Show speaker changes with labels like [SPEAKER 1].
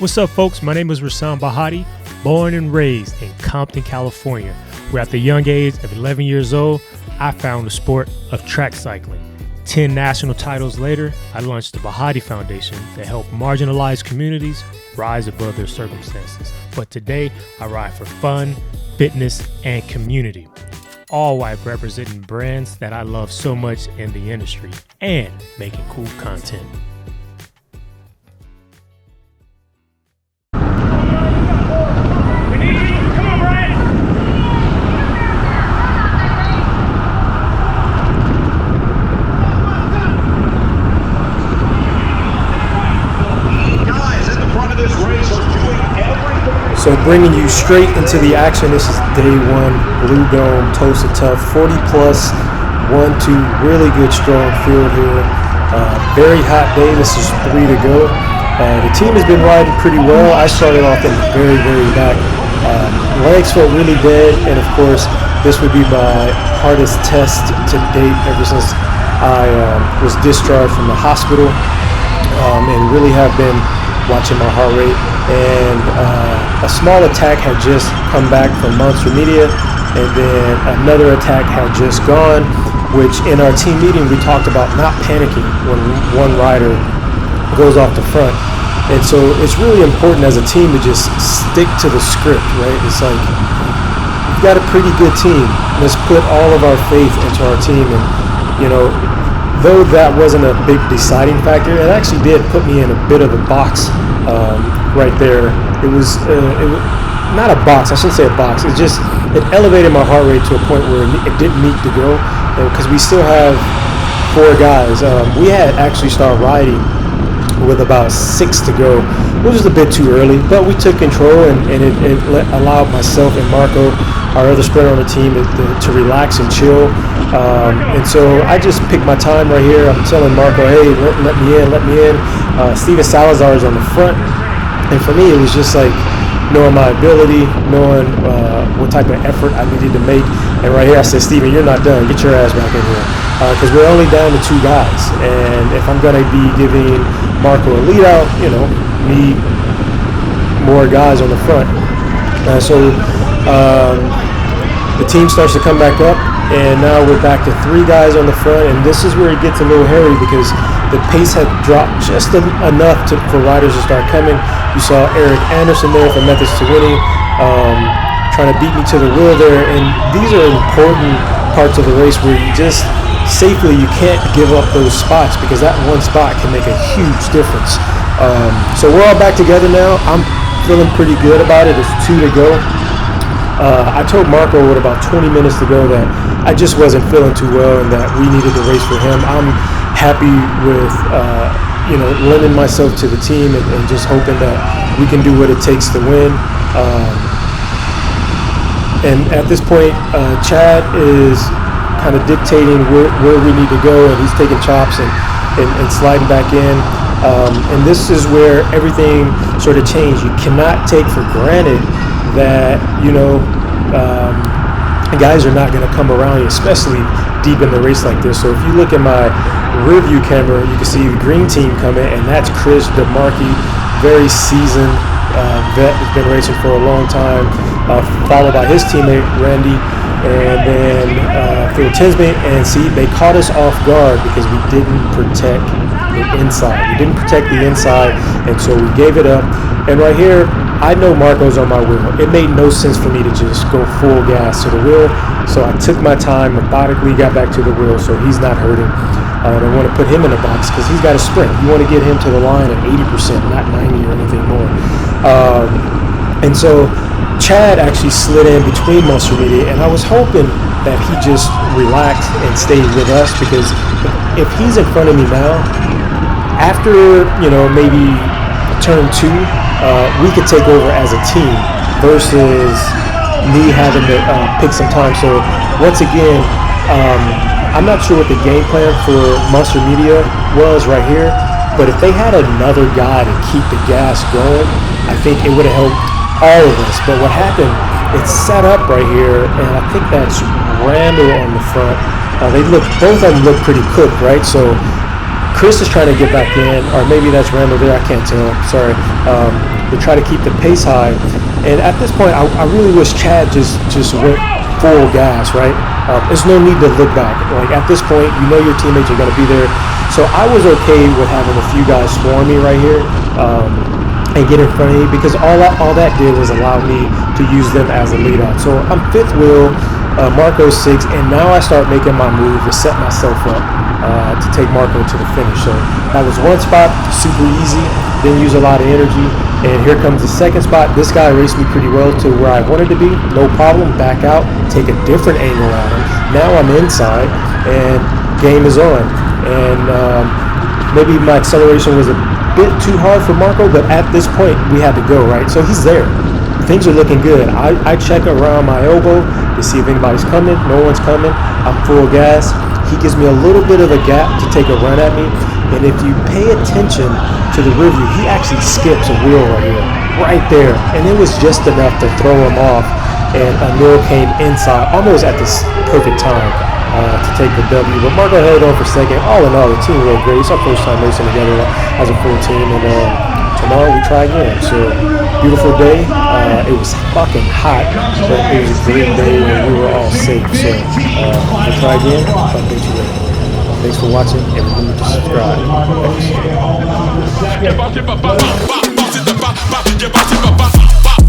[SPEAKER 1] What's up, folks? My name is Rasan Bahati, born and raised in Compton, California, where at the young age of 11 years old, I found the sport of track cycling. 10 national titles later, I launched the Bahati Foundation to help marginalized communities rise above their circumstances. But today, I ride for fun, fitness, and community, all while representing brands that I love so much in the industry and making cool content.
[SPEAKER 2] So bringing you straight into the action, this is day one, Blue Dome, Tulsa Tough, 40 plus, 1-2, really good strong field here. Very hot day, this is 3 to go. The team has been riding pretty well. I started off in the very, very back. Legs felt really dead, and of course, this would be my hardest test to date ever since I was discharged from the hospital, and really have been watching my heart rate. And a small attack had just come back from Monster Media, and then another attack had just gone, which in our team meeting we talked about not panicking when one rider goes off the front. And so it's really important as a team to just stick to the script, right? It's like, we've got a pretty good team. Let's put all of our faith into our team. And, you know, though that wasn't a big deciding factor, it actually did put me in a bit of a box right there. It was not a box. I shouldn't say a box. It elevated my heart rate to a point where it didn't need to go, because we still have 4 guys. We had actually started riding with about 6 to go, which was a bit too early, but we took control, and it allowed myself and Marco, our other sprinter on the team, to relax and chill. And so I just picked my time right here. I'm telling Marco, hey, let me in. Steven Salazar is on the front. And for me, it was just like knowing my ability, knowing what type of effort I needed to make. And right here, I said, Steven, you're not done. Get your ass back in here. Because we're only down to 2 guys. And if I'm going to be giving Marco a lead out, need more guys on the front. So the team starts to come back up. And now we're back to 3 guys on the front, and this is where it gets a little hairy because the pace had dropped just enough for riders to start coming. You saw Eric Anderson there from Methods to Winning, trying to beat me to the wheel there. And these are important parts of the race where you just safely, you can't give up those spots because that one spot can make a huge difference. So we're all back together now. I'm feeling pretty good about it. It's 2 to go. I told Marco with about 20 minutes to go that I just wasn't feeling too well and that we needed to race for him. I'm happy with, lending myself to the team and just hoping that we can do what it takes to win. And at this point, Chad is kind of dictating where we need to go, and he's taking chops and sliding back in. And this is where everything sort of changed. You cannot take for granted that, guys are not going to come around you, especially deep in the race like this. So if you look at my rear view camera, you can see the green team coming, and that's Chris DeMarchi, very seasoned vet, has been racing for a long time, followed by his teammate Randy, and then Phil Tinsman. And see, they caught us off guard because we didn't protect the inside. We didn't protect the inside, and so we gave it up. And right here, I know Marco's on my wheel. It made no sense for me to just go full gas to the wheel, so I took my time, methodically got back to the wheel so he's not hurting. I want to put him in the box because he's got a sprint. You want to get him to the line at 80%, not 90 or anything more. And so Chad actually slid in between Monster Media, and I was hoping that he just relaxed and stayed with us, because if he's in front of me now, after, maybe turn 2, we could take over as a team versus me having to pick some time. So once again, I'm not sure what the game plan for Monster Media was right here, but if they had another guy to keep the gas going, I think it would have helped all of us. But what happened, it's set up right here, and I think that's Randall on the front. Both of them look pretty cooked, right? So Chris is trying to get back in, or maybe that's Randall there, I can't tell, sorry. to try to keep the pace high. And at this point, I really wish Chad just went full gas, right? There's no need to look back. Like at this point, you know your teammates are going to be there. So I was okay with having a few guys swarm me right here and get in front of me, because all that did was allow me to use them as a lead out. So I'm fifth wheel, Marco's sixth, and now I start making my move to set myself up to take Marco to the finish. So that was one spot, super easy, didn't use a lot of energy. And here comes the second spot. This guy raced me pretty well to where I wanted to be. No problem. Back out. Take a different angle at him. Now I'm inside, and game is on. And maybe my acceleration was a bit too hard for Marco, but at this point, we had to go, right? So he's there. Things are looking good. I check around my elbow to see if anybody's coming. No one's coming. I'm full gas. He gives me a little bit of a gap to take a run at me. And if you pay attention to the rear view, he actually skips a wheel right here, right there. And it was just enough to throw him off. And Emil came inside almost at this perfect time to take the W. But Marco held on for second. All in all, the team rode great. It's our first time racing together as a full team. And tomorrow we try again. So beautiful day. It was fucking hot, but it was a great day and we were all safe. So we'll try again. Update you later. Thanks for watching, and remember to subscribe. Thanks.